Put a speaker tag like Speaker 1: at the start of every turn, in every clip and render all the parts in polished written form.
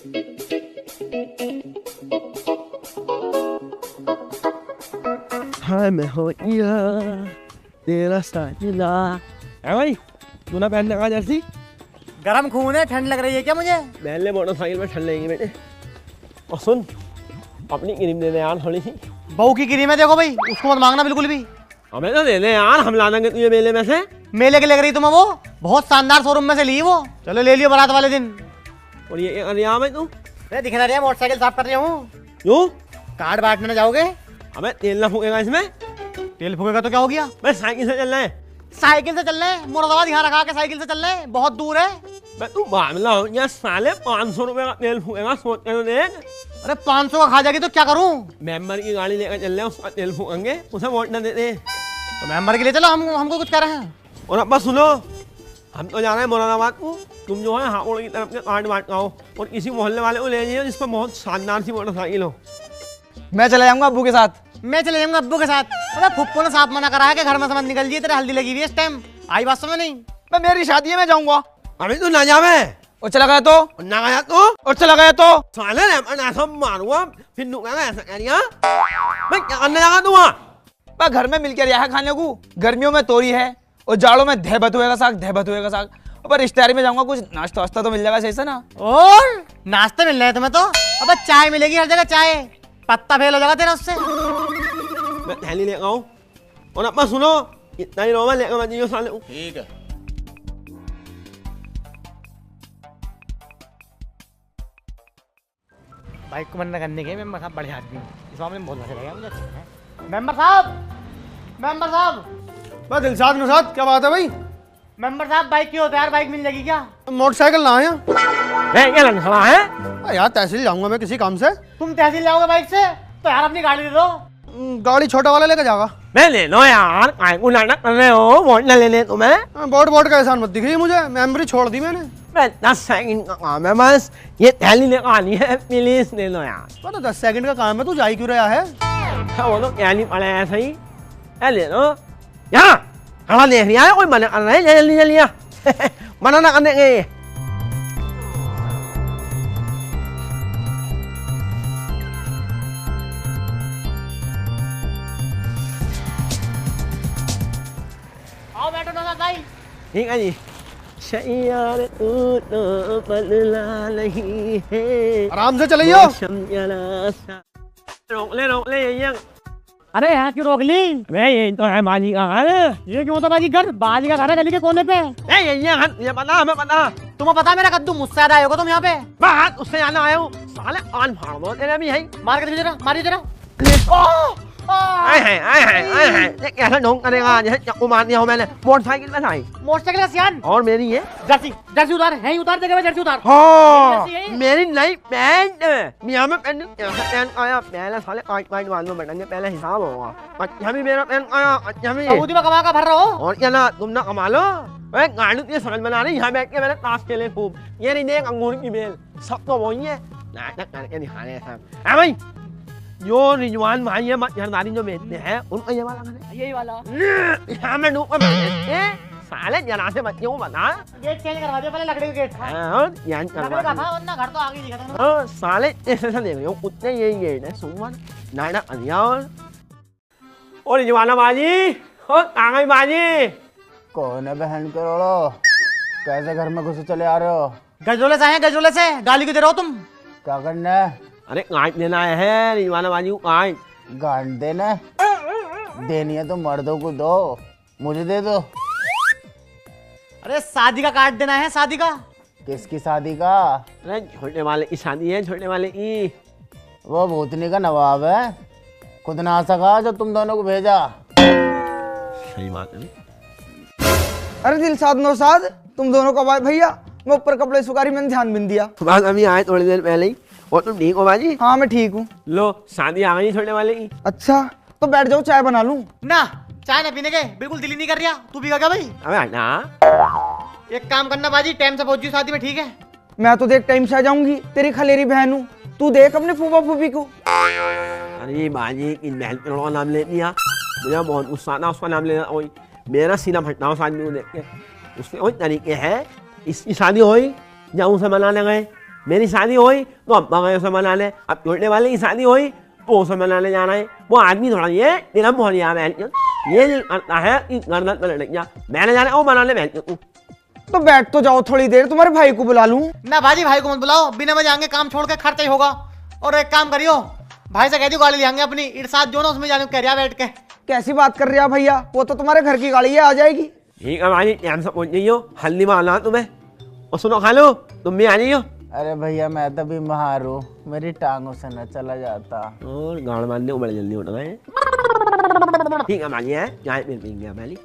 Speaker 1: हाय मैं हो या तेरा साजिला। भाई तू ना पहनने का जर्सी?
Speaker 2: गरम खून है, ठंड लग रही है क्या मुझे?
Speaker 1: पहन ले, मोटरसाइकिल में ठंड लगेगी बेटे। और सुन, अपनी क्रीम दे दे यार थोड़ी सी।
Speaker 2: बहू की क्रीम है, देखो भाई उसको मत मांगना बिल्कुल भी।
Speaker 1: हमें तो दे दे यार, हम ला देंगे तुझे मेले में से।
Speaker 2: मेले के लग रही तुम्हें वो? बहुत शानदार शोरूम में से ली वो। चलो ले लियो बारात वाले दिन।
Speaker 1: और ये अरे यहाँ में तू
Speaker 2: दिख ना रहा, मोटरसाइकिल साफ कर रही हूँ।
Speaker 1: क्यों?
Speaker 2: कार्ड बांटने जाओगे?
Speaker 1: हमें तेल ना फूकेगा इसमें?
Speaker 2: तेल फूकेगा तो क्या हो गया?
Speaker 1: मैं साइकिल से चल रहा है।
Speaker 2: साइकिल से चल रहे हैं? मुरादाबाद यहाँ रखा के साइकिल से चल रहे हैं, बहुत दूर है।
Speaker 1: मैं तू मामला हो या साले 500 रुपए का तेल फूकेगा, सोच के तो देख।
Speaker 2: अरे 500 का खा जाएगी तो क्या करूँ?
Speaker 1: मेंबर की गाड़ी लेकर चल रहे हैं, उसका तेल फूकेंगे, उसे वोट न देते।
Speaker 2: तो मेंबर के लिए चलो, हमको कुछ कर रहे हैं।
Speaker 1: और अब बस सुनो, हम तो जा रहे हैं मुरादाबाद को। तुम जो है हापुड़ की तरफ के कार्ड बांट आओ और किसी मोहल्ले वाले को ले जाइए जिस पर बहुत शानदार सी मोटरसाइकिल हो।
Speaker 3: मैं चला जाऊंगा अब्बू के साथ।
Speaker 2: मैं चले जाऊंगा अब्बू के साथ। अरे फुप्पो ने साफ मना करा है कि घर में समझ निकल जी, तेरे हल्दी लगी हुई है इस टाइम। आई बात समझ नहीं?
Speaker 3: मैं मेरी शादी है, मैं जाऊंगा।
Speaker 1: अभी तू ना जावे
Speaker 3: और चला गया तो?
Speaker 1: और ना गया तो?
Speaker 3: और चला गया तो?
Speaker 1: साले ने ऐसा मारूंगा फिर नुकसान ऐसा करिया। मैं क्या करने लगा तू वहाँ?
Speaker 3: मैं घर में मिलकर रहा है खाने को। गर्मियों में तोरी है और जाड़ों में धैबत हुएगा साग। पर रिश्तेदारी में जाऊंगा, कुछ नाश्ता वास्ता तो मिल जाएगा सही से ना।
Speaker 2: और नाश्ते मिल रहे हैं तुम्हें तो? अब चाय मिलेगी हर जगह, चाय। पत्ता फेल हो जाएगा तेरा उससे।
Speaker 1: मैं थैली लेकर आऊँ और अब बस सुनो, इतना ही रोमा लेकर मत जाइए साले।
Speaker 4: ठीक है।
Speaker 2: बाइक को मना करने के मेंबर साहब बड़े आदमी, इस मामले में बहुत मजा लगेगा मुझे। मेंबर साहब
Speaker 5: मैं दिलशाद नुशाद, क्या बात है भाई?
Speaker 2: मेंबर साहब बाइक क्यों होता है यार? बाइक मिल जाएगी क्या?
Speaker 5: मोटरसाइकिल ना आया
Speaker 1: क्या लंघड़ा है
Speaker 5: यार, तहसील जाऊंगा मैं किसी काम से।
Speaker 2: तुम तहसील जाओगे बाइक से? तो यार अपनी गाड़ी दे दो।
Speaker 5: गाड़ी छोटा वाला लेके जाऊंगा।
Speaker 1: मैं ले लो यार, काय को नाटक कर रहे हो? वोट न लेने तुम्हें?
Speaker 5: बोर्ड का एहसान मत दिखिए मुझे, मेमोरी छोड़ दी मैंने।
Speaker 1: मैं 10 सेकंड का काम है बस, ये थैली लेकर आनी है, प्लीज ले लो यार।
Speaker 5: तो 10 सेकंड का काम है, तू जा ही क्यों रहा है?
Speaker 1: वो तो क्या नहीं पड़ा है सही। ले लो यहाँ, खड़ा देख रहा है कोई मना कर रहा है? जल्दी जल्दी मना ना करने के।
Speaker 2: आओ बैठो नौशाद भाई।
Speaker 1: ठीक है जी। शैयार तू तो बदला नहीं है,
Speaker 5: आराम से चलियो।
Speaker 1: रोक ले ये।
Speaker 2: अरे यहाँ क्यों रोक ली?
Speaker 1: मैं ये तो है बाजी का घर।
Speaker 2: ये क्यों होता बाजी घर? बाजी का घर है गली के कोने पे।
Speaker 1: ये पता हमें पता।
Speaker 2: तुम्हें पता मेरा कद्दू मुझसे आए हो तुम यहाँ पे?
Speaker 1: बात उससे जाना आया हूँ साले, कान फाड़ दो तेरे भी है।
Speaker 2: मार के जरा, मारिए जरा।
Speaker 1: आए हैं कैसा ढोंग करेगा जैसे चक्कू मार दिया हो मैंने। मोटरसाइकिल में था
Speaker 2: मोटरसाइकिल का सियान।
Speaker 1: और मेरी है
Speaker 2: जर्सी उतार है, उतार देगा जर्सी उतार।
Speaker 1: हाँ मेरी नई पैंट यहाँ में पैंट आया पहले साले काट मालूम बैठेंगे, पहले हिसाब होगा। अच्छा भी मेरा पैंट आया, अच्छा भी
Speaker 2: सऊदी में कमा का भर रहा हो।
Speaker 1: और क्या ना तुम ना कमा लो। गाड़ी ये समझ बना रही, यहाँ बैठ के मैंने ताश खेले खूब। ये नहीं देख अंगूर की बेल, सब तो वही है। नाटक करके दिखा रहे हैं भाई। जो रिजवान भाई है मच्छरदानी जो बेचते हैं, उनको ये वाला है,
Speaker 2: यही वाला।
Speaker 1: यहाँ में डूब साले जरा से बच्चों को बता।
Speaker 2: गेट चेंज करवा दिया, पहले लकड़ी का गेट था। लकड़ी का था, वरना घर तो आगे दिखा था।
Speaker 1: साले ऐसे देख रहे हो, उतने यही गेट है। सुमन नाटक अधिया और रिजवाना बाजी और कागज बाजी।
Speaker 4: कौन है बहन करोड़ो? कैसे घर में घुसे चले आ रहे हो?
Speaker 2: गजरोले से आए हैं, गजरोले से। गाली क्यों दे रहे हो तुम?
Speaker 4: क्या करना है?
Speaker 1: अरे काट देना है रिजवाना बाजी को, काट
Speaker 4: गांड देना? देनी है तो मर्दों को दो, मुझे दे दो।
Speaker 2: अरे शादी का काट देना है, शादी का।
Speaker 4: किसकी शादी का?
Speaker 1: अरे छोटे वाले की शादी है, छोटे वाले की।
Speaker 4: वो भूतनी का नवाब है, खुद ना आ सका जो तुम दोनों को भेजा।
Speaker 1: सही बात है।
Speaker 3: अरे दिलशाद नौशाद, तुम दोनों कब आए भैया? मैं ऊपर कपड़े सुखारी, मैंने ध्यान बिन दिया।
Speaker 1: बस अभी आए थोड़ी देर पहले ही। और तुम ठीक हो बाजी?
Speaker 3: हाँ मैं ठीक हूँ।
Speaker 1: लो शादी आ गई छोटे वाले की।
Speaker 3: अच्छा तो बैठ जाओ, चाय बना लूँ।
Speaker 2: ना चाय ना पीने के बिल्कुल दिल ही नहीं कर रहा। तू पीगा क्या भाई?
Speaker 1: अबे ना,
Speaker 2: एक काम करना बाजी, टाइम से पहुंच शादी में, ठीक है?
Speaker 3: मैं तो देख टाइम से आ जाऊंगी, तेरी खलेरी बहन हूँ। तू देख अपने फूफा फूफी को।
Speaker 1: अरे बाजी की बहन का नाम ले लिया, मुझे बहुत गुस्सा आता उसका नाम लेना। वही मेरा सीना फटना शादी को देख के। उसके वही तरीके है, इसकी शादी हुई, जाऊँ से मनाने गए, मेरी शादी हुई तो अब्बा गए उसे मनाने, अब छोटे वाले की शादी हुई तो उसे मनाने जाना है। वो आदमी थोड़ा ये दिलम बहुत यार है, ये दिल करता है कि गर्दन में लटक जा, मैंने जाना वो मनाने बैठ तू।
Speaker 3: तो बैठ तो जाओ थोड़ी देर, तुम्हारे भाई को बुला लूं।
Speaker 2: ना भाजी, भाई को मत बुलाओ, बिना वजह आएंगे, काम छोड़ के खर्चा ही होगा। और एक काम करियो, भाई से कह दियो गाड़ी ले आएंगे अपनी, इरसाद जो ना उसमें जाने को कह रहा बैठ के।
Speaker 3: कैसी बात कर रहे हो भैया, वो तो तुम्हारे घर की गाड़ी है, आ जाएगी।
Speaker 1: ठीक है भाई, टाइम से पहुंच जाइयो, हल्दी में आना तुम्हें। और सुनो खा लो, तुम भी आ जाइयो।
Speaker 4: अरे भैया मैं तो बीमार हूँ, मेरी टांगों से न चला जाता।
Speaker 1: और गाड़ मारने को बड़े जल्दी उठ गए। ठीक है मानी है, चाय पी गया पहले।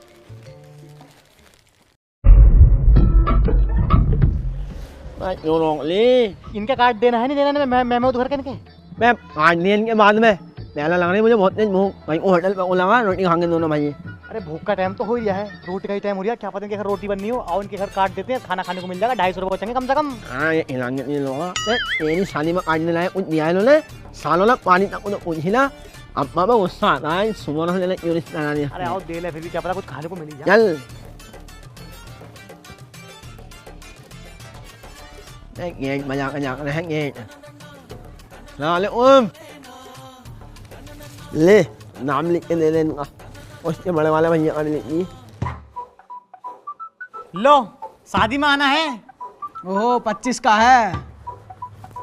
Speaker 2: इनका कार्ड देना है नहीं देना, मैं उधर के
Speaker 1: मैं कार्ड लिए इनके बाद में पहला लग रही मुझे बहुत तेज भूख, कहीं होटल पे वो लगा रोटी खाएंगे दोनों भाई।
Speaker 2: अरे भूख का टाइम तो हो ही गया है, रोटी का ही टाइम हो गया, क्या पता इनके घर रोटी बननी हो। आओ इनके घर काट देते हैं, खाना खाने को मिल जाएगा, 250 रुपये बचेंगे कम से कम।
Speaker 1: हाँ ये हिलाएंगे नहीं लोग, तेरी शादी में काटने लाए कुछ दिया इन्होंने, सालों लग पानी तक उन्हें कुछ हिला। अब बाबा गुस्सा आता है, सुबह से क्यों रिश्ता दिया।
Speaker 2: अरे आओ दे ले, फिर भी क्या पता कुछ खाने को मिल जाए।
Speaker 1: चल गेट बजा कर जाकर है गेट ले ओम ले नाम लिख के दे दे इनका, उसके बड़े वाले भैया का लिखी।
Speaker 2: लो शादी में आना है।
Speaker 3: ओह 25 का है।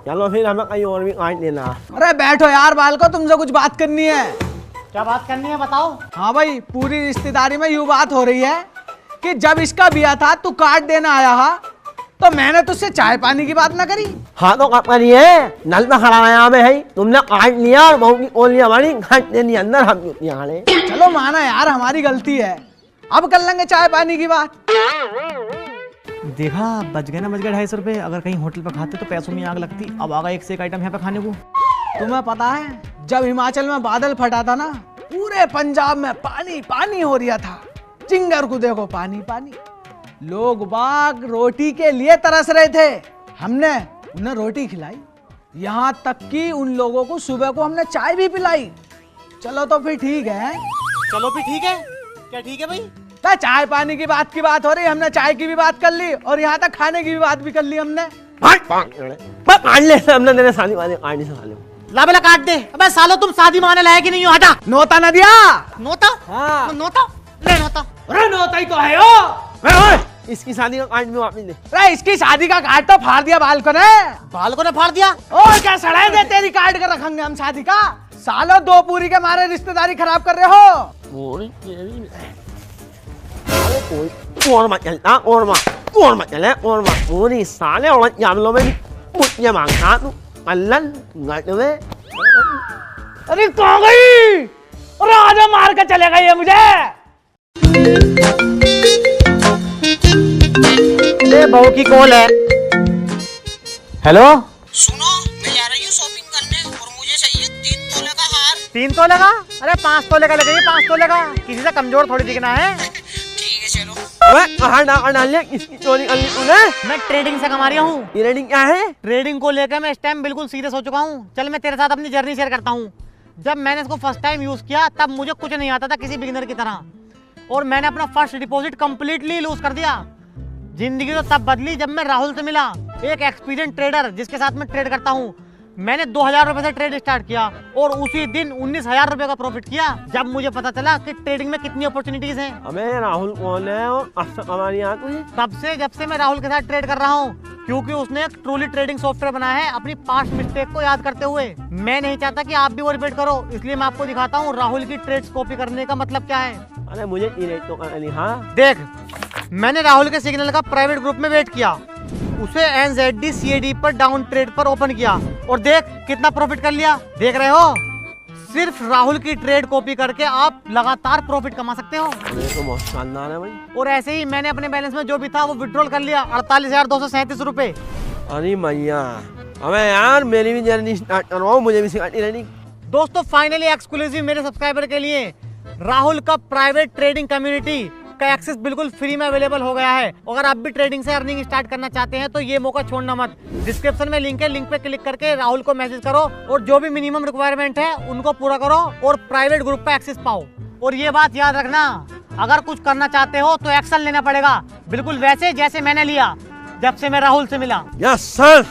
Speaker 1: चलो फिर हमें कहीं और भी काट लेना।
Speaker 3: अरे बैठो यार बालको, तुमसे कुछ बात करनी है।
Speaker 2: क्या बात करनी है बताओ।
Speaker 3: हाँ भाई, पूरी रिश्तेदारी में यूं बात हो रही है कि जब इसका ब्याह था तू कार्ड देना आया हा, तो मैंने तुझसे चाय पानी की बात ना करी।
Speaker 1: हाँ तो कब करी है, नल पे खड़ा है में है, तुमने काट लिया और बहू की ओली हमारी घाट देनी अंदर, हम यहाँ
Speaker 3: चलो माना यार हमारी गलती है, अब कर लेंगे चाय पानी की बात।
Speaker 2: देखा बच गए ना, बच गए 250 रुपए। अगर कहीं होटल पर खाते तो पैसों में आग लगती। अब आगा एक से एक आइटम यहाँ पे खाने को।
Speaker 3: तुम्हें पता है जब हिमाचल में बादल फटा था ना, पूरे पंजाब में पानी पानी हो रहा था, चिंगर को देखो पानी पानी, लोग बाग रोटी के लिए तरस रहे थे। हमने उन्हें रोटी खिलाई, यहाँ तक कि उन लोगों को सुबह को हमने चाय भी पिलाई। चलो तो फिर ठीक है।
Speaker 2: चलो फिर ठीक है, क्या ठीक है भाई।
Speaker 3: तो चाय पानी की बात हो रही, हमने चाय की भी बात कर ली और यहाँ तक खाने की भी बात भी कर ली हमने।
Speaker 1: काट ले हमने, तेरे शादी वाले काटने से खाले
Speaker 2: ला बेला काट दे। अबे सालो तुम शादी में आने लायक ही नहीं हो, हटा।
Speaker 3: नोता न दिया।
Speaker 2: नोता?
Speaker 3: हाँ।
Speaker 2: नोता ले, नोता।
Speaker 3: अरे नोता ही तो है यो।
Speaker 1: इसकी शादी का कार्ड भी वापस दे।
Speaker 3: अरे इसकी शादी का कार्ड तो फाड़ दिया बालको ने।
Speaker 2: बालको ने फाड़ दिया?
Speaker 3: और क्या सड़े दे तेरी कार्ड का रखेंगे हम शादी का। सालो 2 पूरी के मारे रिश्तेदारी खराब कर रहे हो।
Speaker 1: और मत चलता, और मत चले, और मत पूरी साले और जान लो मैं मुझे मांगता तू अल्लन गट में।
Speaker 3: अरे कहाँ गई? अरे आजा मार के चले गई है मुझे।
Speaker 2: बहू की कॉल है। हेलो
Speaker 6: सुनो, मैं जा रही हूँ शॉपिंग करने और मुझे चाहिए 3 तोले का हार।
Speaker 2: 3 तोले का? अरे 5 तोले का लगेगी, 5 तोले का। किसी से कमजोर थोड़ी दिखना है।
Speaker 6: ठीक है चलो।
Speaker 1: अबे कहाँ डाल लिया, किसकी चोरी कर ली तूने?
Speaker 2: मैं ट्रेडिंग से कमा रहा हूँ।
Speaker 1: ये रेडिंग क्या है?
Speaker 2: ट्रेडिंग को लेकर मैं इस टाइम बिल्कुल सीरियस हो चुका हूँ। चल मैं तेरे साथ अपनी जर्नी शेयर करता हूँ। जब मैंने इसको फर्स्ट टाइम यूज किया तब मुझे कुछ नहीं आता था किसी बिगिनर की तरह, और मैंने अपना फर्स्ट डिपॉजिट कंप्लीटली लूज कर दिया। जिंदगी तो तब बदली जब मैं राहुल से मिला, एक एक्सपीरियंस ट्रेडर जिसके साथ मैं ट्रेड करता हूँ। मैंने 2000 रुपए से ट्रेड स्टार्ट किया और उसी दिन 19,000 रुपए का प्रॉफिट किया, जब मुझे पता चला कि ट्रेडिंग में कितनी अपॉर्चुनिटीज हैं।
Speaker 1: अबे राहुल कौन है और अब से कमा रही है तुझे?
Speaker 2: तब से जब से मैं राहुल के साथ ट्रेड कर रहा हूँ, क्योंकि उसने एक ट्रूली ट्रेडिंग सॉफ्टवेयर बनाया है अपनी पास्ट मिस्टेक को याद करते हुए। मैं नहीं चाहता कि आप भी वो रिपीट करो, इसलिए मैं आपको दिखाता हूँ राहुल की ट्रेड्स कॉपी करने का मतलब क्या है।
Speaker 1: अरे मुझे इरेट तो करनी। हाँ
Speaker 2: देख, मैंने राहुल के सिग्नल का प्राइवेट ग्रुप में वेट किया, उसे NZD CAD पर डाउन ट्रेड पर ओपन किया और देख कितना प्रॉफिट कर लिया। देख रहे हो, सिर्फ राहुल की ट्रेड कॉपी करके आप लगातार प्रॉफिट कमा सकते हो।
Speaker 1: ये तो बहुत शानदार है भाई।
Speaker 2: और ऐसे ही मैंने अपने बैलेंस में जो भी था वो विड्रॉल कर लिया, 48,237 रुपए।
Speaker 1: अरे मैया, अबे यार मेरी भी जर्नी स्टार्ट करवाओ, मुझे भी सिखाती रहनी।
Speaker 2: दोस्तों फाइनली एक्सक्लूसिव मेरे सब्सक्राइबर के लिए राहुल का प्राइवेट ट्रेडिंग कम्युनिटी का एक्सेस बिल्कुल फ्री में अवेलेबल हो गया है। अगर आप भी ट्रेडिंग से अर्निंग स्टार्ट करना चाहते हैं तो ये मौका छोड़ना मत। डिस्क्रिप्शन में लिंक है, लिंक पे क्लिक करके राहुल को मैसेज करो और जो भी मिनिमम रिक्वायरमेंट है उनको पूरा करो और प्राइवेट ग्रुप पे एक्सेस पाओ। और ये बात याद रखना, अगर कुछ करना चाहते हो तो एक्शन लेना पड़ेगा, बिल्कुल वैसे जैसे मैंने लिया जब से मैं राहुल से मिला।
Speaker 1: Yes sir.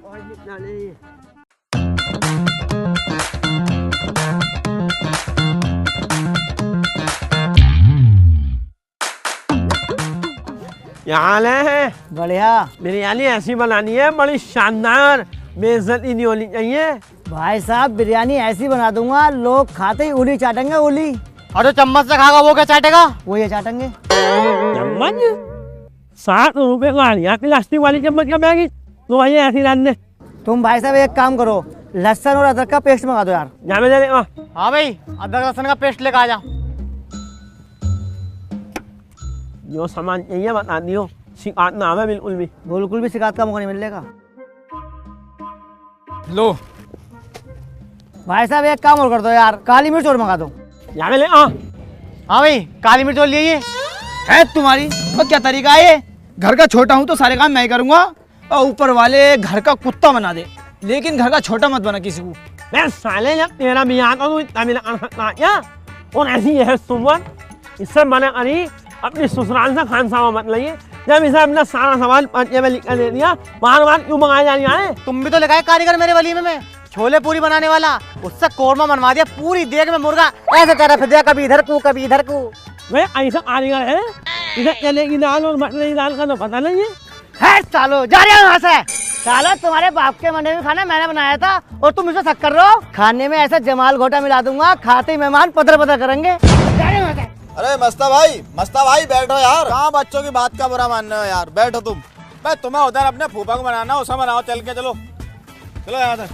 Speaker 1: यहाँ ले है
Speaker 4: बढ़िया
Speaker 1: बिरयानी ऐसी बनानी है बड़ी शानदार, बेइज्जती नहीं होनी चाहिए।
Speaker 4: भाई साहब बिरयानी ऐसी बना दूंगा लोग खाते ही उंगली चाटेंगे उंगली।
Speaker 2: और जो चम्मच से खागा वो क्या चाटेगा?
Speaker 4: वो ये चाटेंगे।
Speaker 1: चम्मच 7 रुपए का यहाँ प्लास्टिक वाली चम्मच का बैग तो भाई ऐसी लाने।
Speaker 4: तुम भाई साहब एक काम करो, लहसुन और अदरक का पेस्ट मंगा दो यार।
Speaker 1: यहाँ में दे
Speaker 2: हाँ भाई, अदरक लहसुन का पेस्ट लेकर आ जा।
Speaker 1: जो सामान चाहिए बता दियो, शिकायत ना आवे बिल्कुल भी।
Speaker 4: बिल्कुल भी शिकायत का मौका नहीं मिलेगा।
Speaker 3: लो
Speaker 4: भाई साहब एक काम और कर दो यार, काली मिर्च और मंगा दो।
Speaker 1: यहाँ में ले
Speaker 2: हाँ भाई, काली मिर्च और लिए
Speaker 3: है तुम्हारी तो क्या तरीका है ये? घर का छोटा हूँ तो सारे काम मैं ही करूंगा और ऊपर वाले घर का कुत्ता बना दे, लेकिन घर का छोटा मत बना किसी को।
Speaker 1: मैं साले जब तेरा मियाँ तो इतना मिला कर सकता क्या? और ऐसी है सुमन, इससे मना करी अपने ससुराल से खानसामा मत लाइए। जब इसे अपना सारा सामान पर्चे में लिख कर दे दिया, बार बार क्यों मंगाया जा रहा है?
Speaker 2: तुम भी तो लगाए कारीगर मेरे वलीमे में, छोले पूरी बनाने वाला, उससे कोरमा बनवा दिया पूरी देग में मुर्गा। ऐसे कर रहा दिया, कभी इधर को कभी इधर को।
Speaker 1: भाई ऐसा कारीगर है, इधर चलेगी दाल और मटने की दाल का तो पता नहीं है।
Speaker 4: सालो जा रहे हो यहाँ से। सालो तुम्हारे बाप के बने हुए खाना मैंने बनाया था और तुम इसे शक कर रहे हो। खाने में ऐसा जमाल घोटा मिला दूंगा, खाते ही मेहमान पदर पदर करेंगे। जा रहे हो यहाँ से।
Speaker 7: अरे मस्ता भाई बैठो यार। कहाँ बच्चों की बात का बुरा मानना है यार, बैठो तुम। मैं तुम्हें उधर अपने फूफा को बनाना, उसे बनाओ चल के। चलो चलो यहाँ से।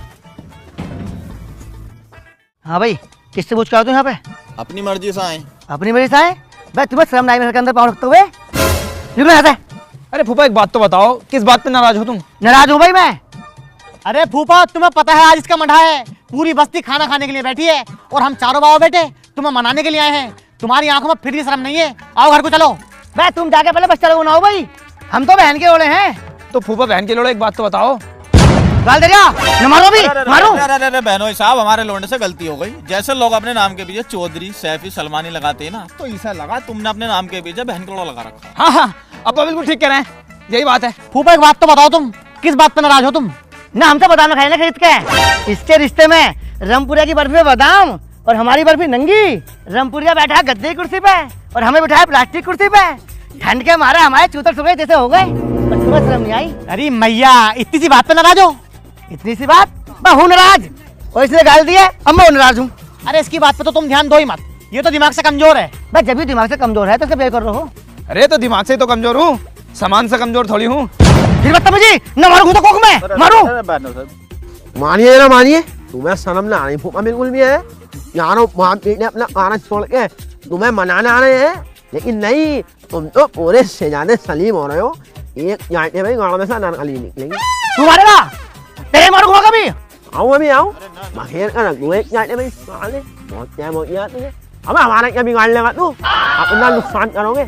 Speaker 4: हाँ भाई, किससे पूछ के आए तुम यहाँ पे?
Speaker 7: अपनी मर्जी से आए।
Speaker 4: अपनी मर्जी से आए? भाई तुम्हें शर्म नहीं, मेरे के अंदर पाँव रखते हुए निकलो यहाँ से।
Speaker 3: अरे फूफा एक बात तो बताओ, किस बात पे नाराज हो तुम?
Speaker 4: नाराज हूँ भाई मैं।
Speaker 2: अरे फूफा, तुम्हें पता है आज इसका मंडा है, पूरी बस्ती खाना खाने के लिए बैठी है और हम चारों बाबा बेटे तुम्हें मनाने के लिए आए हैं। तुम्हारी आंखों में फिर भी शर्म नहीं है? आओ घर को चलो।
Speaker 4: भाई तुम जाके पहले बच्चा लोग बनाओ भाई, हम तो बहन के लोड़े हैं।
Speaker 3: तो फूफा बहन के लोड़े एक बात तो बताओ।
Speaker 4: गाल दे रहा, न मारो भी, मारो।
Speaker 7: अरे बहनोई साहब, हमारे लोंडे से गलती हो गई। जैसे लोग अपने नाम के पीछे चौधरी, सैफी, सलमानी लगाते हैं ना, तो ऐसा लगा तुमने अपने नाम के पीछे बहन का लोड़ा लगा रखा।
Speaker 3: हाँ हाँ, अब तो बिल्कुल ठीक कह रहे हैं, यही बात है।
Speaker 2: फूफा एक बात तो बताओ, तुम किस बात पे नाराज हो? तुम
Speaker 4: ना हम तो बादाम खाए ना खरीद के। इसके रिश्ते में रमपुरिया की बर्फी में बादाम और हमारी बर्फी नंगी। रमपुरिया बैठा है गद्दे की कुर्सी पे और हमें बिठाया प्लास्टिक कुर्सी पे। ठंड के मारे हमारे चूतर सुबह जैसे हो गए, और तुम्हें शर्म नहीं आई?
Speaker 2: अरे मैया, इतनी सी बात पे नाराज हो?
Speaker 4: इतनी सी बात? मैं हूँ नाराज और इसलिए गाल दिया, अब मैं नाराज हूँ।
Speaker 2: अरे इसकी बात पे तो तुम ध्यान दो ही मत, ये तो दिमाग से कमजोर है।
Speaker 4: भाई जब भी दिमाग से कमजोर है तो क्या कर रहे हो?
Speaker 3: अरे तो दिमाग से तो कमजोर हूँ, सामान से कमजोर थोड़ी हूँ।
Speaker 4: फिर बदतमीजी न मारूं तो कोक में मारूं।
Speaker 1: मानिए ना मानिए, तुम्हें शर्म ना आनी फूफा बिल्कुल भी है? यारो बाप बेटे अपना खाना छोड़ के तुम्हें मनाने आ रहे हैं, लेकिन नहीं, तुम तो पूरे शहजादे सलीम हो रहे हो। एक जाते भाई गाँव में से नारकली निकलेंगे।
Speaker 4: तू मारेगा? तेरे मारूंगा कभी?
Speaker 1: आओ अभी आओ, बखेर कर रख दो एक जाते भाई। साले बहुत टाइम हो गया तुझे, अब हमारा क्या बिगाड़ लेगा तू? अपना नुकसान करोगे।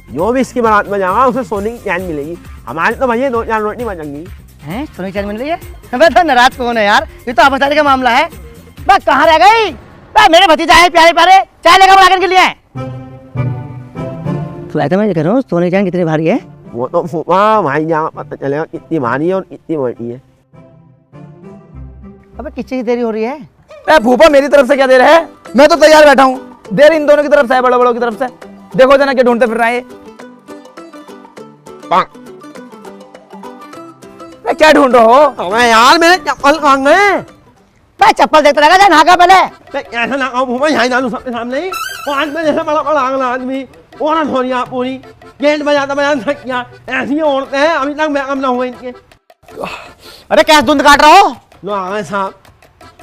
Speaker 1: जो भी इसकी बारात में जाएगा उसे सोने की चैन मिलेगी, हमारे तो भैया 2-4 रोटी बचेंगी।
Speaker 4: हैं सोने की चैन मिल रही है? मैं तो नाराज कौन है यार, ये तो आपस का मामला है। मैं कहाँ रह गई? मैं मेरे भतीजा है प्यारे प्यारे, चाय लेकर बना के लिए। तो ऐसा मैं कह रहा हूँ, सोने की चैन कितनी भारी है?
Speaker 1: वो तो फूफा भाई जाएगा पता चलेगा कितनी भारी है और कितनी मोटी है।
Speaker 4: अबे किस चीज़ की देरी हो रही है?
Speaker 3: अरे फूफा मेरी तरफ से क्या देर है, मैं तो तैयार बैठा हूँ। देर इन दोनों की तरफ से है, बड़ों बड़ों की तरफ से। देखो जना क्या ढूंढते फिर रहा है। क्या ढूंढ रहे हो?
Speaker 1: अबे यार मेरे चप्पल कहाँ गए?
Speaker 4: मैं चप्पल देखता रहेगा, जा नहा पहले।
Speaker 1: कैसे ना फूफा यहाँ डालू सबके सामने ही? 5 बजे जैसा बड़ा बड़ा अगला आदमी औरत हो रही है पूरी, गेट बजाता बजाता थक गया। ऐसी औरतें हैं, अभी तक मैकअप ना हुआ इनके।
Speaker 2: अरे कैसे धुंध काट रहा हो?
Speaker 1: लो आ गए साहब,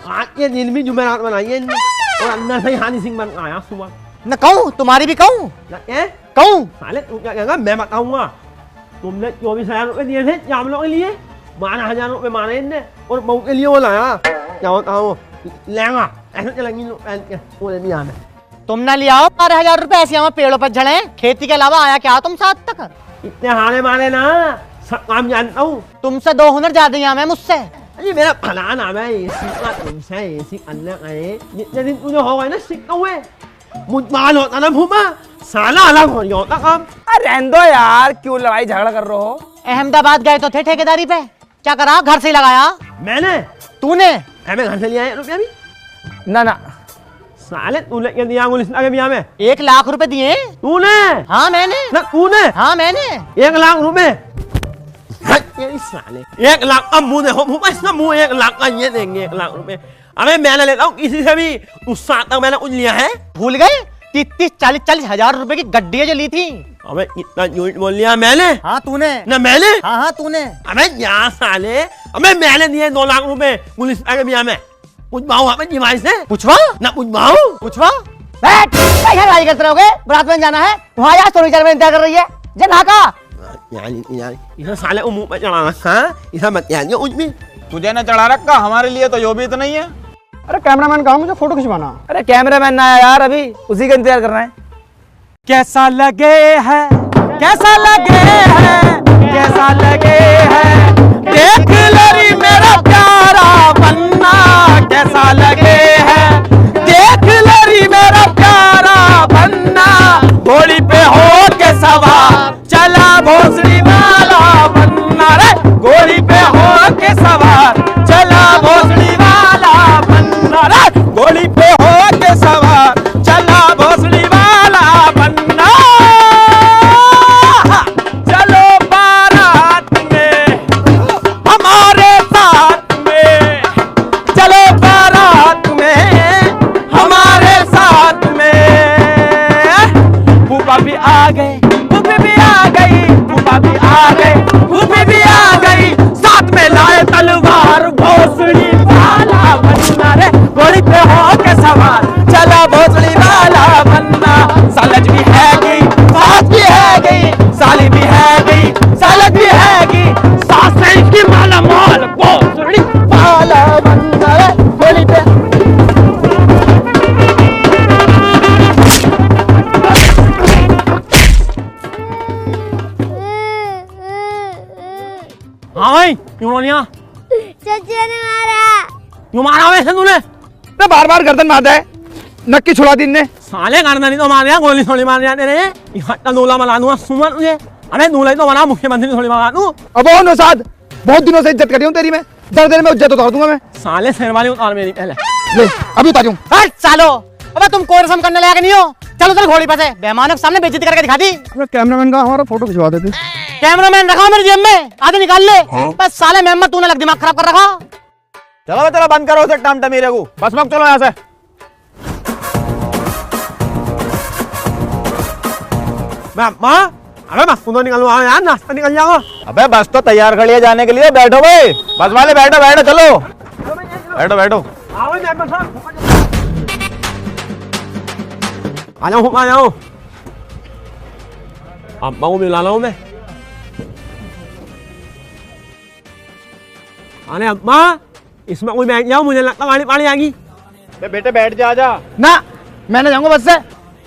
Speaker 1: आज के दिन भी जुमेरात बनाई है इनने और अंदर से ही हानी सिंह बन आया सुबह।
Speaker 2: न कहूँ तुम्हारी भी कहूँ? कहूँ?
Speaker 1: साले तू क्या कहेगा, मैं बताऊंगा। तुमने 24,000 रुपए दिए थे चावलों के लिए, 12,000 रुपए मारे इनने और बहू के लिए वो लाया। क्या होता है वो लहंगा, ऐसे चलेंगी पहन के पूरे बिहार में।
Speaker 2: तुम ना ले आओ 12,000 रुपए ऐसे हमें पेड़ों पर झड़े। खेती के अलावा आया क्या तुम साथ तक?
Speaker 1: इतने हारे मारे ना, सब काम जानता हूँ।
Speaker 2: तुमसे 2 हुनर ज्यादा यहाँ मैं मुझसे।
Speaker 1: अरे मेरा फला नाम है एसी का, तुमसे एसी अलग है। जितने दिन तुझे हो गए ना सीखते हुए, मुझमान होता ना भूमा, साला अलग हो होता काम।
Speaker 3: रहने दो यार, क्यों लड़ाई झगड़ा कर रहे हो?
Speaker 2: अहमदाबाद गए तो थे ठेकेदारी पे, क्या करा? घर से ही लगाया
Speaker 1: मैंने
Speaker 2: तूने?
Speaker 1: हमें घर से लिया है रुपया भी
Speaker 4: ना ना
Speaker 1: साले तू लेके दिया गुलिस्तान के बिया में
Speaker 2: 1 लाख रुपए दिए?
Speaker 1: तूने
Speaker 2: हाँ मैंने।
Speaker 1: ना तूने
Speaker 2: हाँ मैंने।
Speaker 1: 1 लाख रुपए ये साले 1 लाख अब मुंह देखो मुंह इसका मुंह 1 लाख का ये देंगे 1 लाख रुपए अबे मैंने लेता हूँ किसी से भी उस साथ तक मैंने कुछ लिया है
Speaker 2: भूल गए? 30-40 हजार रुपए की गड्डियां जो ली थी।
Speaker 1: अबे इतना झूठ बोल लिया मैंने
Speaker 2: हाँ तूने।
Speaker 1: ना मैंने
Speaker 2: हाँ हाँ तूने।
Speaker 1: अबे यहाँ साले अबे मैंने दिए 2 लाख रुपए गुलिस्तान के बिया में पूछवाऊँ हमें जिमाई से
Speaker 2: पूछवा
Speaker 1: ना पूछवाऊँ
Speaker 2: पूछवा।
Speaker 4: बैठ क्या गाड़ी करते रहोगे? बारात में जाना है वहाँ यार सोनी में इंतजार कर रही है जब नाका
Speaker 1: यार इसे साले को मुंह पे चढ़ा रखा इसे मत यार कुछ भी
Speaker 7: तुझे न चढ़ा रखा हमारे लिए तो यो भी तो नहीं है।
Speaker 5: अरे कैमरामैन कहा मुझे फोटो खिंचवाना।
Speaker 4: अरे कैमरामैन ना आया यार अभी उसी का इंतजार करना है।
Speaker 3: कैसा लगे है कैसा लगे है कैसा लगे है देख लरी मेरा प्यारा बन्ना कैसा लगे है देख लरी मेरा प्यारा बन्ना घोड़ी पे हो के सवार चला भोसड़ी वाला बन्ना रे घोड़ी पे हो के सवार चला भोसड़ी वाला बन्ना रे घोड़ी पे हो के सवार चला भोसड़ी वाला बन्ना चलो बारात में हमारे साथ में चलो बारात में हमारे साथ में फूफा भी आ गए फूफी भी आ गई फूफा भी आ गए फूफी भी आ गई साथ में लाए तलवार भोसड़ी वाला बन्ना रे घोड़ी पे हो के सवार चला भोसड़ी वाला बन्ना सालज भी है गई सास भी है गई साली भी है गई सालज भी है गई सास है इसकी माला माल भोसड़ी वाला बन्ना रे घोड़ी पे
Speaker 1: हाँ भाई क्यों रो लिया
Speaker 8: चाचा ने मारा।
Speaker 1: क्यों मारा वैसे तूने
Speaker 5: तो बार बार गर्दन मारता है नक्की छुड़ा दिन ने।
Speaker 1: साले गर्दन ही तो मार दिया गोली थोड़ी मार दिया तेरे इकट्ठा दूल्हा बना दूंगा सुमन तुझे अरे दूल्हा ही तो बना मुख्यमंत्री थोड़ी बना दूं
Speaker 5: अब वो नौसाद बहुत दिनों से इज्जत कर रही हूँ तेरी मैं दर देर में इज्जत उतार दूंगा मैं।
Speaker 1: साले शेरवानी उतार मेरी पहले
Speaker 5: ले अभी उतार दूँ।
Speaker 2: हट सालो। अबे तुम कोई रस्म करने लायक नहीं हो। चलो चल घोड़ी पे से बेईमानों के सामने बेइज्जती करके दिखा दी।
Speaker 5: कैमरामैन का हमारा फोटो खिंचवा देते।
Speaker 2: कैमरामैन रखा मेरी जेब में आधे निकाल ले। बस साले मेहमत तूने लग दिमाग खराब कर रखा।
Speaker 7: चलो चलो बंद करो उसे टाम टमीरे को बस मत चलो यहाँ से।
Speaker 1: माँ अबे बस तो निकलवा यार नाश्ता निकल जाओ
Speaker 7: अबे बस तो तैयार खड़ी है जाने के लिए बैठो भाई बस वाले बैठो बैठो चलो बैठो बैठो
Speaker 1: आ जाओ अब्बा को मिला लाऊं मैं अरे अब्बा इसमें कोई बैठ जाओ मुझे लगता गाड़ी पाड़ी आएगी
Speaker 7: बेटे बैठ जा आजा।
Speaker 4: ना मैंने जाऊंगा बस से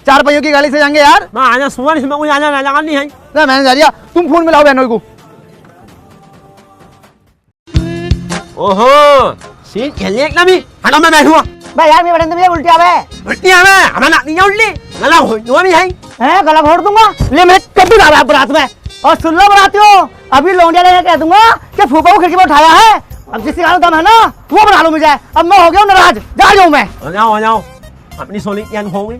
Speaker 4: 4 पहियों की गाड़ी से जाएंगे यार।
Speaker 1: मैं आजा सुमन इसमें कोई आजा राजा नहीं है
Speaker 4: ना मैंने जा दिया तुम फोन मिलाओ बहनों को।
Speaker 1: ओहो सीट खेलने एक भी हटो मैं बैठूंगा
Speaker 4: भाई यार मैं बैठने मुझे उल्टी आवे
Speaker 1: उल्टी आवे हमें ना नहीं उल्टी गला हो जो भी है
Speaker 4: हैं गला घोट दूंगा। ले मैं कभी आ रहा बारात में और सुन लो बरातियों अभी लौंडिया लेके कह दूंगा कि फूफा को खिड़की पर उठाया है अब जिसकी गाड़ी दम है ना वो बना लो मुझे। अब मैं हो गया हूँ नाराज जा जाऊँ मैं।
Speaker 1: आ जाओ अपनी सोनी क्या होगी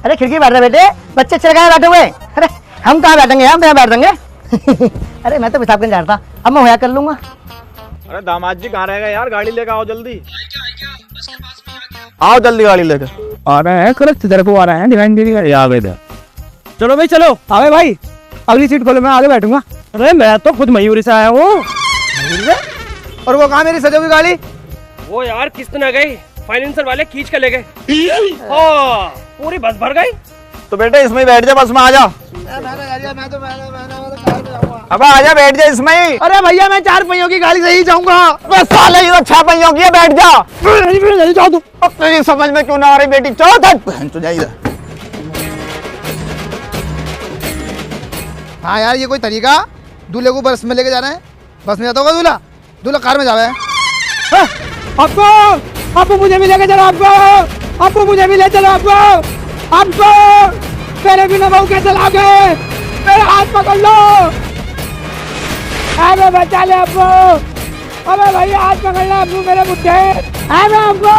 Speaker 4: अरे खिड़की बैठ रहे बेटे बच्चे चले गए बैठे हुए। अरे हम कहाँ बैठेंगे हम यहाँ बैठ देंगे। अरे मैं तो पेशाब करने जा रहा था अब मैं होया कर लूंगा।
Speaker 7: अरे दामाद जी कहाँ रहेगा यार गाड़ी लेकर आओ जल्दी आओ जल्दी गाड़ी लेकर
Speaker 3: आ रहे हैं कल तेरे को आ रहे हैं डिवाइन दीदी का आ गए। चलो भाई चलो आवे भाई अगली सीट खोलो मैं आगे बैठूंगा। अरे मैं तो खुद मयूरी से आया हूँ।
Speaker 5: और वो कहाँ मेरी सजोगी गाड़ी?
Speaker 9: वो यार किस्त न गई फाइनेंसर वाले खींच के ले गए पूरी बस भर गई।
Speaker 7: तो बेटे इसमें बैठ जा बस में आ जा अब आजा बैठ जा इसमें ही।
Speaker 5: अरे भैया मैं 4 पहियों की गाड़ी से ही जाऊंगा।
Speaker 7: बस साले ये तो 6 पहियों की है बैठ जा। अब तेरी समझ में क्यों ना आ रही बेटी चौथ जाइए।
Speaker 5: हाँ यार ये कोई तरीका दूल्हे को बस में लेके जा रहे हैं। बस में जाता होगा दूल्हा दूल्हा कार में जावे। आपको मुझे भी लेके चलो आपको मुझे भी ले चलो आपको मेरे बिना बहू कैसे लाओगे मेरा हाथ पकड़ लो।
Speaker 3: अबे बचा ले अब्बू, अबे भैया हाथ पकड़ ले अब्बू मेरे बुड्ढे, अबे अब्बू,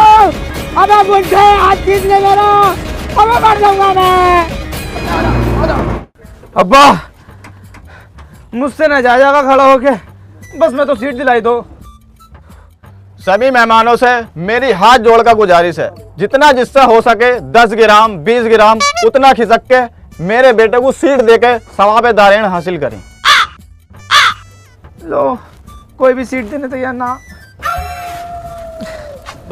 Speaker 3: अबे बुड्ढे हाथ खींच ले मेरा, अबे मर जाऊंगा मैं।
Speaker 5: अब्बा मुझसे न जाएगा खड़ा होके, बस मैं तो सीट दिलाई दो।
Speaker 7: सभी मेहमानों से मेरी हाथ जोड़कर गुजारिश है, जितना जिससे हो सके 10 ग्राम 20 ग्राम उतना खिसक के मेरे बेटे को सीट देके सवाब दारेन हासिल करें।
Speaker 5: लो कोई भी सीट देने तैयार ना।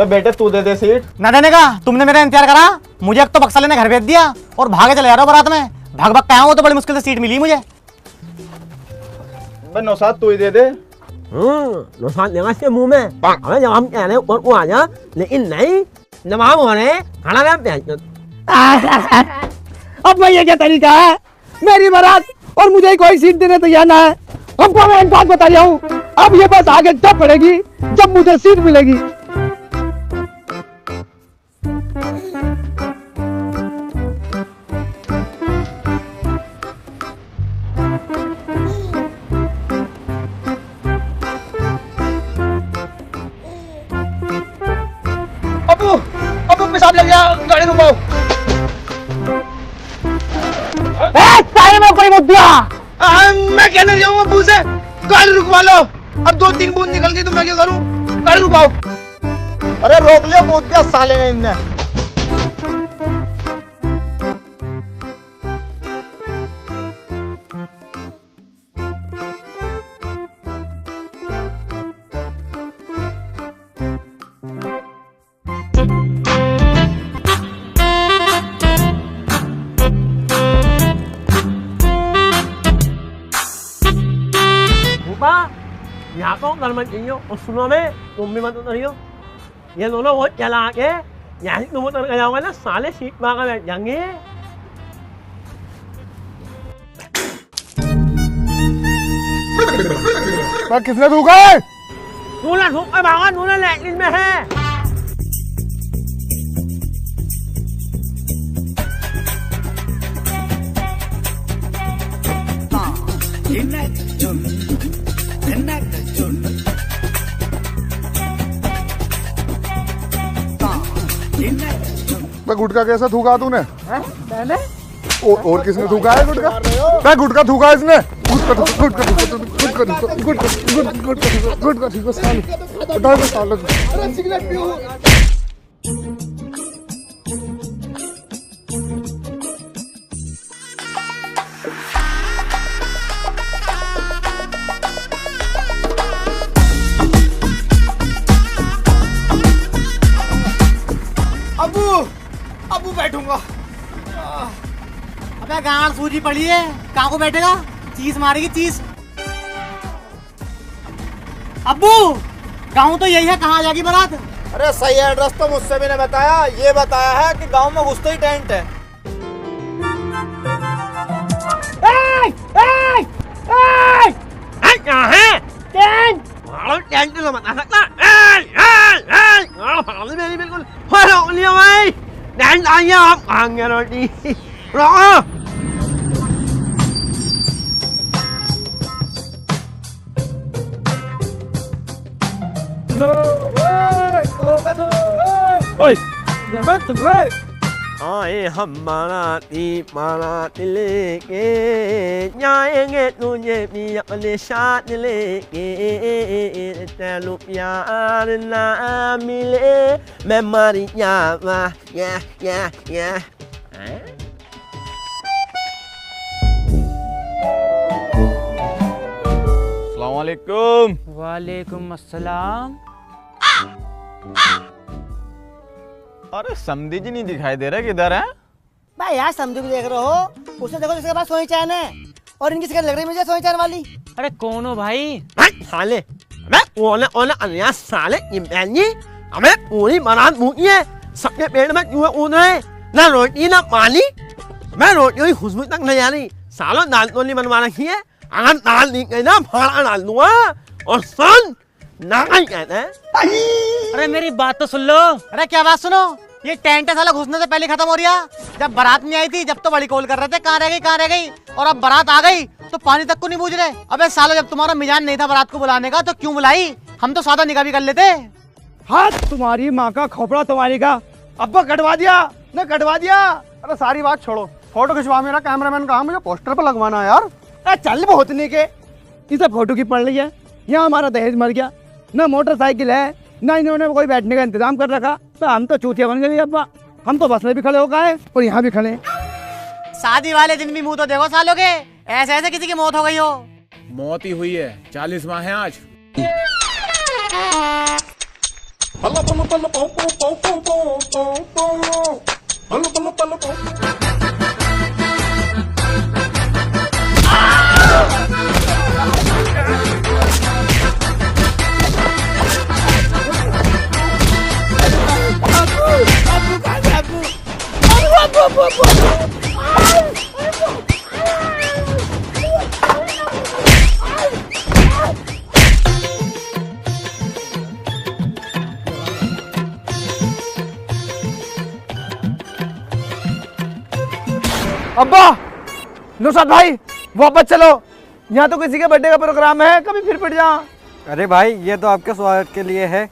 Speaker 7: बेटे तू दे दे सीट।
Speaker 2: ना देने का, तुमने मेरा इंतजार करा, मुझे एक तो बक्सा लेने घर भेज दिया और भागे चले जा रहा हो बारात में। भाग भाग के आया हूं तो बड़ी मुश्किल से सीट मिली मुझे।
Speaker 7: नौसाद तू ही दे दे।
Speaker 1: नौसाद देगा इसके मुंह में, हमें जब हम कह रहे हैं वो आ जा, लेकिन नहीं जवाब हो रहे खाना में।
Speaker 3: अब मैं ये क्या तरीका है, मेरी बारात और मुझे कोई सीट देने तैयार ना है। हमको मैं एक बात बता रहा हूँ, अब ये बात आगे जब पड़ेगी जब मुझे सीट मिलेगी। अबू पेशाब लग गया, गाड़ी रुकाओ। कोई मत दिया, मैं कहने जाऊंगा अबू से गाड़ी रुकवा लो। अब 2-3 बूंद निकल गई तो मैं क्या करूं, गाड़ी रुकाओ।
Speaker 7: अरे रोक लिया कूद दिया साले ने इनने।
Speaker 1: यहाँ तो डर मत जाइयो और सुनो में तुम भी मत उतरियो, ये दोनों बहुत चलाक है, यहाँ तुम उतर के जाओगे ना साले सीट पर आकर बैठ जाएंगे।
Speaker 5: किसने थूका है?
Speaker 1: तूने थूक के भागा, तूने लैट्रिन में है।
Speaker 5: गुटका कैसा थूका तूने?
Speaker 3: मैंने?
Speaker 5: और किसने थूका है गुटका? मैं गुटका थूका इसने। गुटका ठीक साल।
Speaker 7: अबू बैठूंगा।
Speaker 2: अबे गांड सूजी पड़ी है, कहाँ को बैठेगा? चीज मारेगी चीज। अब्बू गाँव तो यही है, कहाँ आ जाएगी बारात?
Speaker 7: अरे सही एड्रेस तो मुझसे भी नहीं बताया, ये बताया है कि गांव में घुसते ही टेंट है।
Speaker 1: क्या है टेंट? टेंट तो बता सकता। मेरी बिल्कुल रोक लिया भाई, टेंट आइए आप खाएंगे रोटी। रोको आए हम बारात लेके जाएंगे तुझे भी अपने साथ लेके, तेरू प्यार ना मिले मैं मर जावा। या
Speaker 7: अस्सलामुअलैकुम।
Speaker 2: वालेकुम अस्सलाम।
Speaker 7: अरे समधी जी नहीं दिखाई दे रहा, किधर है?
Speaker 4: भाई यार समझो देख रहे हो, उसने देखो जिसके पास सोई चैन है और इनकी शिकायत लग रही है मुझे सोई चैन वाली।
Speaker 2: अरे कौन हो भाई?
Speaker 1: साले मैं ओले अन्या साले इमरानी, हमें पूरी बारात भूखी है, सबके पेट में चूहे कूद रहे, ना रोटी ना पानी। मैं रोटियों की खुशबू तक नहीं आ रही, सालों दाल तो नहीं बनवा रखी है। अगर दाल नहीं गई ना फाड़ा डाल दूंगा। और सुन ना कहीं कहते हैं।
Speaker 2: अरे मेरी बात तो सुन लो। अरे क्या बात सुनो, ये टेंट है साला घुसने से पहले खत्म हो रहा। जब बारात नहीं आई थी जब तो बड़ी कॉल कर रहे थे कहाँ रह गई कहाँ रह गई, और अब बारात आ गई तो पानी तक को नहीं बूझ रहे। अबे सालो, जब तुम्हारा मिजान नहीं था बारात को बुलाने का तो क्यों बुलाई? हम तो सादा निकाह भी कर लेते।
Speaker 5: हाथ तुम्हारी माँ का खोपड़ा तुम्हारी का। अब्बा कटवा दिया न कटवा दिया।
Speaker 7: अरे सारी बात छोड़ो, फोटो खिंचवा। मेरा कैमरामैन कहा, मुझे पोस्टर पर लगवाना है यार।
Speaker 5: चल बहुत नहीं के इसे फोटो की पड़ रही है। यहाँ हमारा दहेज मर गया, ना मोटरसाइकिल है, ना इन्होंने कोई बैठने का इंतजाम कर रखा। तो हम तो चूतिया बन गए अब्बा। हम तो बस में भी खड़े हो गए और यहाँ भी खड़े।
Speaker 2: शादी वाले दिन भी मुंह तो देखो सालों के, ऐसे ऐसे किसी की मौत हो गई हो।
Speaker 10: मौत ही हुई है, 40 माह है आज।
Speaker 5: अब्बा, नुसरत भाई वापस चलो। यहाँ तो किसी के बर्थडे का प्रोग्राम है, कभी फिर पिट जा।
Speaker 11: अरे भाई, ये तो आपके स्वागत के लिए है।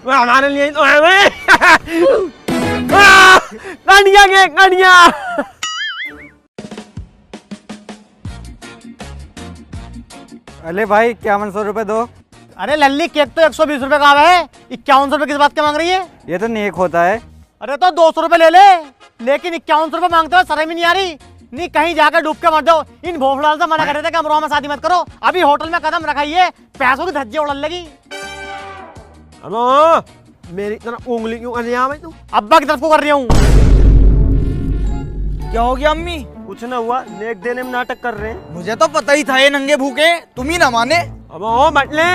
Speaker 1: हमारे लिए तो है भाई। गाड़ियाँ के गाड़ियाँ।
Speaker 11: अरे भाई, 5100 रुपए दो।
Speaker 2: अरे लल्ली, केक तो 120 रुपए का है, 5100 रुपए किस बात के मांग रही है?
Speaker 11: ये तो नेक होता है।
Speaker 2: अरे तो 200 रुपए ले ले, लेकिन 5100 रुपए मांगते हो, शर्म ही नहीं आ रही? नहीं कहीं जाकर डूब के मर जाओ। इन भोफड़ाल से मना कर रहे थे कि अमरोहा में शादी मत करो। अभी होटल में कदम रखाइए, पैसों की धज्जी उड़न लगी।
Speaker 1: मेरी तरफ उंगली क्यों कर रहा है तू?
Speaker 2: अब्बा की तरफ को कर रही हूँ।
Speaker 3: क्या हो गया अम्मी?
Speaker 11: कुछ ना हुआ, नेक देने में नाटक कर रहे हैं।
Speaker 3: मुझे तो पता ही था ये नंगे भूखे, तुम ही ना माने।
Speaker 1: अब ओ बटले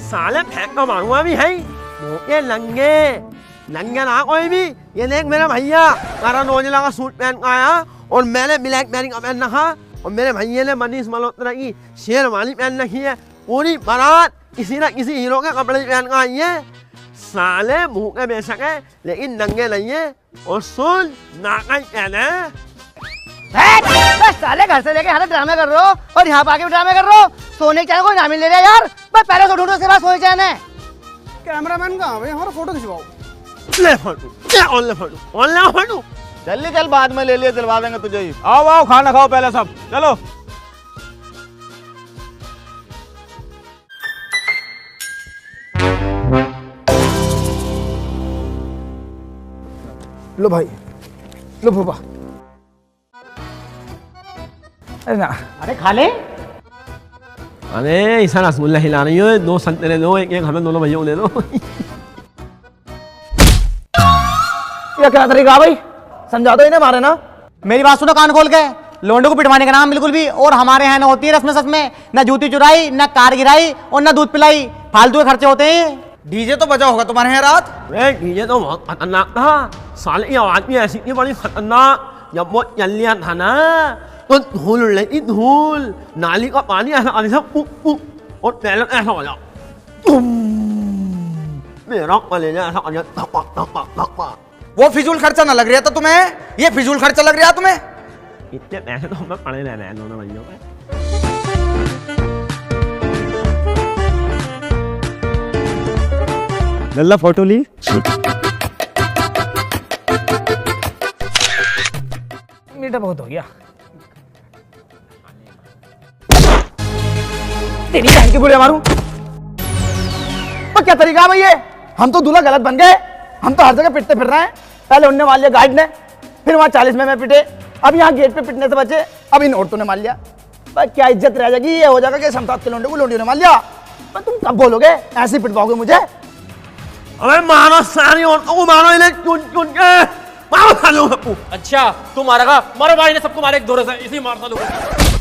Speaker 1: साले फेंक का मारूंगा भी है। भूखे नंगे नंगे ना कोई भी। ये देख मेरा भैया कारा नोजला का सूट पहन का आया और मैंने ब्लैक बेरी का पहन रखा और मेरे भैया ने मनीष मल्होत्रा की शेरवानी पहन रखी है। पूरी बारात किसी न किसी हीरो के कपड़े पहन कर आई है। साले भूखे बेशक है लेकिन नंगे नहीं है। और सुन नाका ही पहने।
Speaker 4: साले घर से लेके यहाँ ड्रामे कर रहे हो और यहाँ आके भी ड्रामे कर रहे हो। सोने के चैन कोई नाम ले रहा यार। मैं पहले तो ढूंढो, उसके बाद सोने चैन है।
Speaker 5: कैमरामैन कहाँ है? हमारा फोटो खिंचवाओ।
Speaker 1: ले फोटो, क्या ऑनलाइन फोटो, ऑनलाइन फोटो।
Speaker 7: जल्दी चल, बाद में ले लिए, दिलवा देंगे तुझे ही। आओ आओ, खाना खाओ पहले सब, चलो।
Speaker 5: लो भाई, लो फूफा। अरे ना,
Speaker 2: अरे खा ले।
Speaker 1: अरे ऐसा रसगुल्ला हिला रही हो। 2 संतरे दो, एक हमें दोनों भैया को दे दो।
Speaker 5: ये क्या तरीका भाई? समझा दो इन्हें मारे ना।
Speaker 2: मेरी बात सुनो कान खोल के। लोंडे को पिटवाने का नाम बिल्कुल भी। और हमारे यहाँ ना होती है रस्म सच में, ना जूती चुराई, ना कार गिराई और ना दूध पिलाई। फालतू के खर्चे होते हैं।
Speaker 3: डीजे तो बजा होगा तुम्हारे यहाँ रात?
Speaker 1: ये तो बहुत खतरनाक था। साले की आवाज भी ऐसी थी बड़ी खतरनाक। जब वो चल लिया था ना तो धूल उड़ रही थी, धूल। नाली का पानी ऐसा पुक पुक और पहले ऐसा हो जाओ। मेरा कलेजा ऐसा हो जाता।
Speaker 3: वो फिजूल खर्चा ना लग रहा था तुम्हें? ये फिजूल खर्चा लग रहा तुम्हें?
Speaker 1: इतने पैसे तो हमें पड़े रहने हैं दोनों भैया पे।
Speaker 11: लल्ला फोटो ली।
Speaker 5: मीठा बहुत हो गया। तेरी बहन की बुढ़िया मारूं? तो क्या तरीका है भाई ये? हम तो दूल्हा गलत बन गए। हम तो हर जगह पिटते फिर रहे हैं। पहले उनने मार लिया गाइड ने, फिर वहां 40 में मैं पिटे, अब यहाँ गेट पे पिटने से बचे, अब इन औरतों ने मार लिया। भाई क्या इज्जत रह जाएगी? ये हो जाएगा कि समतात के लोंडे को लोंडियों ने मार लिया। पर तुम कब बोलोगे? ऐसे ही पिटवाओगे मुझे?
Speaker 1: अबे मारो सारी औरतों को, मारो इन्हें चुन चुन के मारो सालों को।
Speaker 9: अच्छा तू मारेगा? मारो भाई ने सबको मारे एक दौरे से, इसी मार सालों को।